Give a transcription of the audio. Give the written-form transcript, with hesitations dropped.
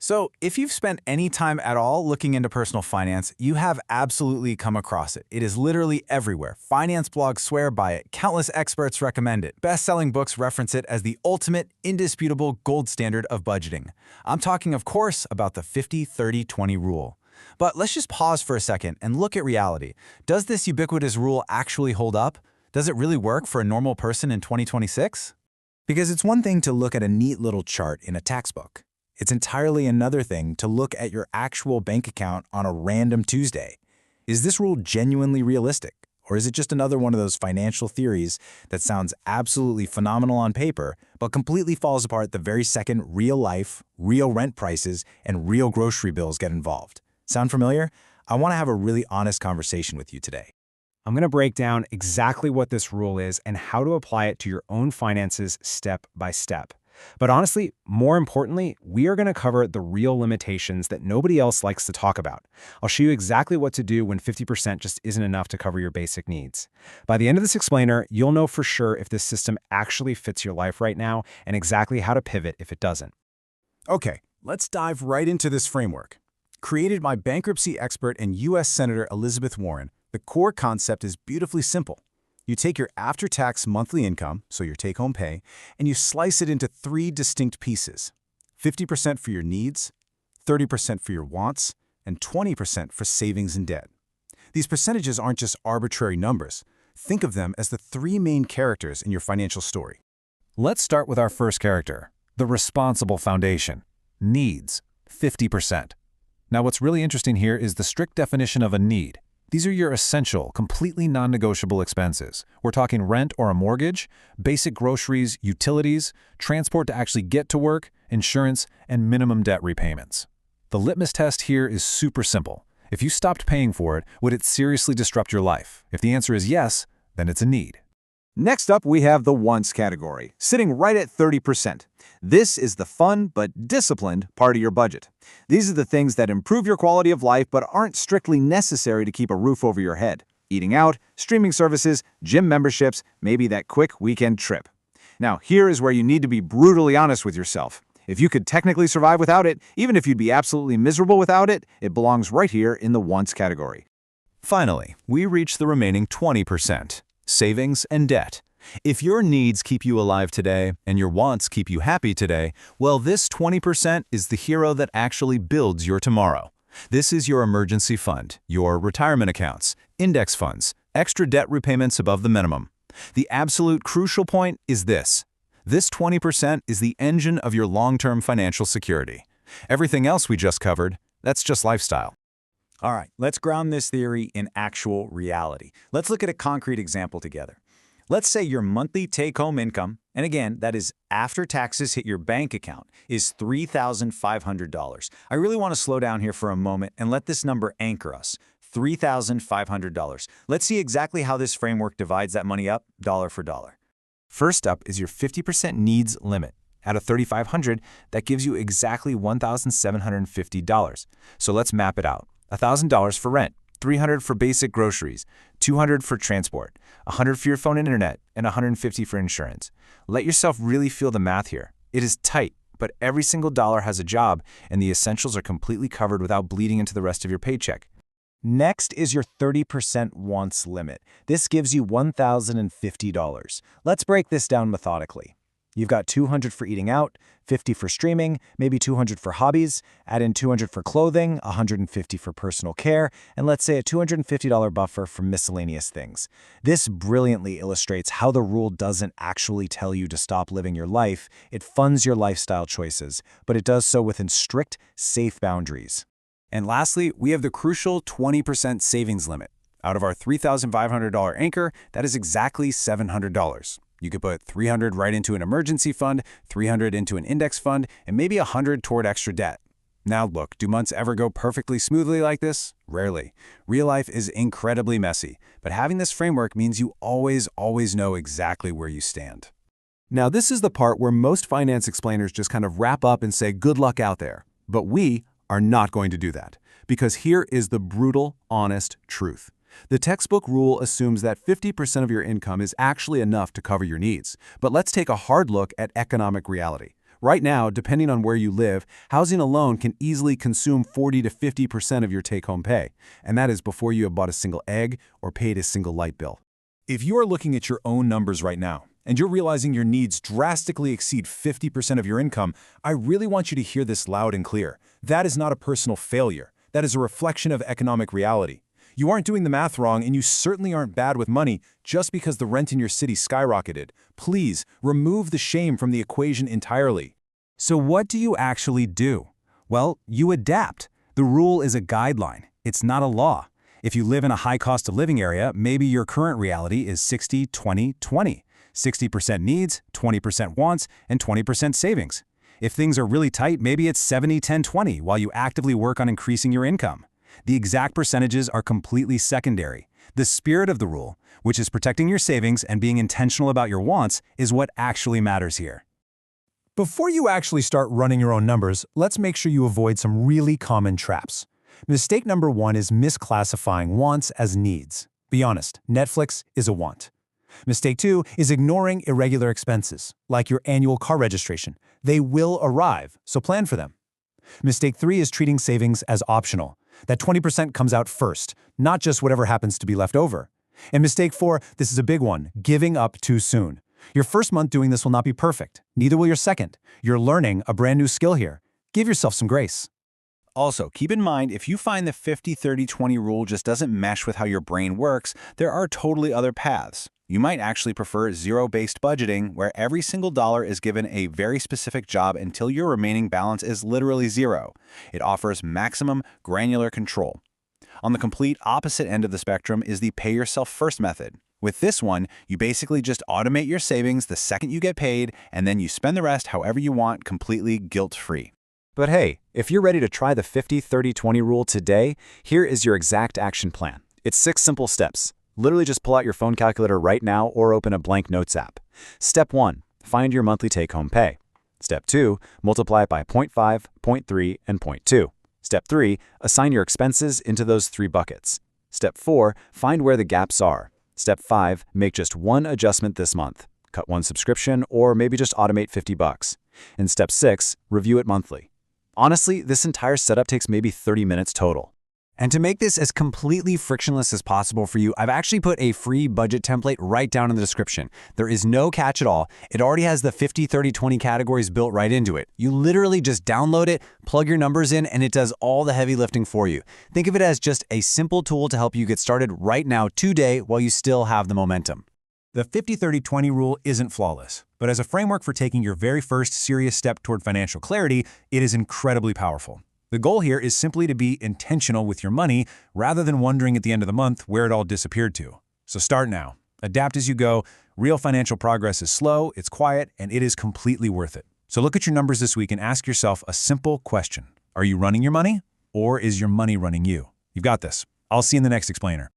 So, if you've spent any time at all looking into personal finance, you have absolutely come across it. It is literally everywhere. Finance blogs swear by it. Countless experts recommend it. Best-selling books reference it as the ultimate, indisputable gold standard of budgeting. I'm talking, of course, about the 50-30-20 rule. But let's just pause for a second and look at reality. Does this ubiquitous rule actually hold up? Does it really work for a normal person in 2026? Because it's one thing to look at a neat little chart in a tax book. It's entirely another thing to look at your actual bank account on a random Tuesday. Is this rule genuinely realistic? Or is it just another one of those financial theories that sounds absolutely phenomenal on paper, but completely falls apart the very second real life, real rent prices, and real grocery bills get involved? Sound familiar? I want to have a really honest conversation with you today. I'm going to break down exactly what this rule is and how to apply it to your own finances step by step. But honestly, more importantly, we are going to cover the real limitations that nobody else likes to talk about. I'll show you exactly what to do when 50% just isn't enough to cover your basic needs. By the end of this explainer, you'll know for sure if this system actually fits your life right now and exactly how to pivot if it doesn't. Okay, let's dive right into this framework. Created by bankruptcy expert and U.S. Senator Elizabeth Warren, the core concept is beautifully simple. You take your after-tax monthly income, so your take-home pay, and you slice it into three distinct pieces: 50% for your needs, 30% for your wants, and 20% for savings and debt. These percentages aren't just arbitrary numbers. Think of them as the three main characters in your financial story. Let's start with our first character, the responsible foundation. Needs, 50%. Now, what's really interesting here is the strict definition of a need. These are your essential, completely non-negotiable expenses. We're talking rent or a mortgage, basic groceries, utilities, transport to actually get to work, insurance, and minimum debt repayments. The litmus test here is super simple. If you stopped paying for it, would it seriously disrupt your life? If the answer is yes, then it's a need. Next up, we have the wants category, sitting right at 30%. This is the fun but disciplined part of your budget. These are the things that improve your quality of life but aren't strictly necessary to keep a roof over your head. Eating out, streaming services, gym memberships, maybe that quick weekend trip. Now, here is where you need to be brutally honest with yourself. If you could technically survive without it, even if you'd be absolutely miserable without it, it belongs right here in the wants category. Finally, we reach the remaining 20%. Savings and debt. If your needs keep you alive today and your wants keep you happy today, well, this 20% is the hero that actually builds your tomorrow. This is your emergency fund, your retirement accounts, index funds, extra debt repayments above the minimum. The absolute crucial point is this. This 20% is the engine of your long-term financial security. Everything else we just covered, that's just lifestyle. All right, let's ground this theory in actual reality. Let's look at a concrete example together. Let's say your monthly take-home income, and again, that is after taxes hit your bank account, is $3,500. I really want to slow down here for a moment and let this number anchor us. $3,500. Let's see exactly how this framework divides that money up dollar for dollar. First up is your 50% needs limit. Out of $3,500, that gives you exactly $1,750. So let's map it out. $1,000 for rent, $300 for basic groceries, $200 for transport, $100 for your phone and internet, and $150 for insurance. Let yourself really feel the math here. It is tight, but every single dollar has a job, and the essentials are completely covered without bleeding into the rest of your paycheck. Next is your 30% wants limit. This gives you $1,050. Let's break this down methodically. You've got $200 for eating out, $50 for streaming, maybe $200 for hobbies, add in $200 for clothing, $150 for personal care, and let's say a $250 buffer for miscellaneous things. This brilliantly illustrates how the rule doesn't actually tell you to stop living your life. It funds your lifestyle choices, but it does so within strict, safe boundaries. And lastly, we have the crucial 20% savings limit. Out of our $3,500 anchor, that is exactly $700. You could put $300 right into an emergency fund, $300 into an index fund, and maybe $100 toward extra debt. Now look, do months ever go perfectly smoothly like this? Rarely. Real life is incredibly messy, but having this framework means you always know exactly where you stand. Now, this is the part where most finance explainers just kind of wrap up and say, good luck out there. But we are not going to do that, because here is the brutal, honest truth. The textbook rule assumes that 50% of your income is actually enough to cover your needs. But let's take a hard look at economic reality. Right now, depending on where you live, housing alone can easily consume 40 to 50% of your take-home pay, and that is before you have bought a single egg or paid a single light bill. If you are looking at your own numbers right now, and you're realizing your needs drastically exceed 50% of your income, I really want you to hear this loud and clear. That is not a personal failure. That is a reflection of economic reality. You aren't doing the math wrong, and you certainly aren't bad with money just because the rent in your city skyrocketed. Please, remove the shame from the equation entirely. So what do you actually do? Well, you adapt. The rule is a guideline. It's not a law. If you live in a high cost of living area, maybe your current reality is 60-20-20. 60% needs, 20% wants, and 20% savings. If things are really tight, maybe it's 70-10-20 while you actively work on increasing your income. The exact percentages are completely secondary. The spirit of the rule, which is protecting your savings and being intentional about your wants, is what actually matters here. Before you actually start running your own numbers, let's make sure you avoid some really common traps. Mistake number 1 is misclassifying wants as needs. Be honest, Netflix is a want. Mistake 2 is ignoring irregular expenses, like your annual car registration. They will arrive, so plan for them. Mistake 3 is treating savings as optional. That 20% comes out first, not just whatever happens to be left over. And mistake 4, this is a big one, giving up too soon. Your first month doing this will not be perfect. Neither will your second. You're learning a brand new skill here. Give yourself some grace. Also, keep in mind, if you find the 50-30-20 rule just doesn't mesh with how your brain works, there are totally other paths. You might actually prefer zero-based budgeting, where every single dollar is given a very specific job until your remaining balance is literally zero. It offers maximum granular control. On the complete opposite end of the spectrum is the pay-yourself-first method. With this one, you basically just automate your savings the second you get paid, and then you spend the rest however you want, completely guilt-free. But hey, if you're ready to try the 50-30-20 rule today, here is your exact action plan. It's 6 simple steps. Literally just pull out your phone calculator right now or open a blank notes app. Step 1, find your monthly take-home pay. Step 2, multiply it by 0.5, 0.3, and 0.2. Step 3, assign your expenses into those 3 buckets. Step 4, find where the gaps are. Step 5, make just one adjustment this month. Cut one subscription or maybe just automate $50. And step 6, review it monthly. Honestly, this entire setup takes maybe 30 minutes total. And to make this as completely frictionless as possible for you, I've actually put a free budget template right down in the description. There is no catch at all. It already has the 50-30-20 categories built right into it. You literally just download it, plug your numbers in, and it does all the heavy lifting for you. Think of it as just a simple tool to help you get started right now today while you still have the momentum. The 50-30-20 rule isn't flawless, but as a framework for taking your very first serious step toward financial clarity, it is incredibly powerful. The goal here is simply to be intentional with your money rather than wondering at the end of the month where it all disappeared to. So start now. Adapt as you go. Real financial progress is slow, it's quiet, and it is completely worth it. So look at your numbers this week and ask yourself a simple question. Are you running your money, or is your money running you? You've got this. I'll see you in the next explainer.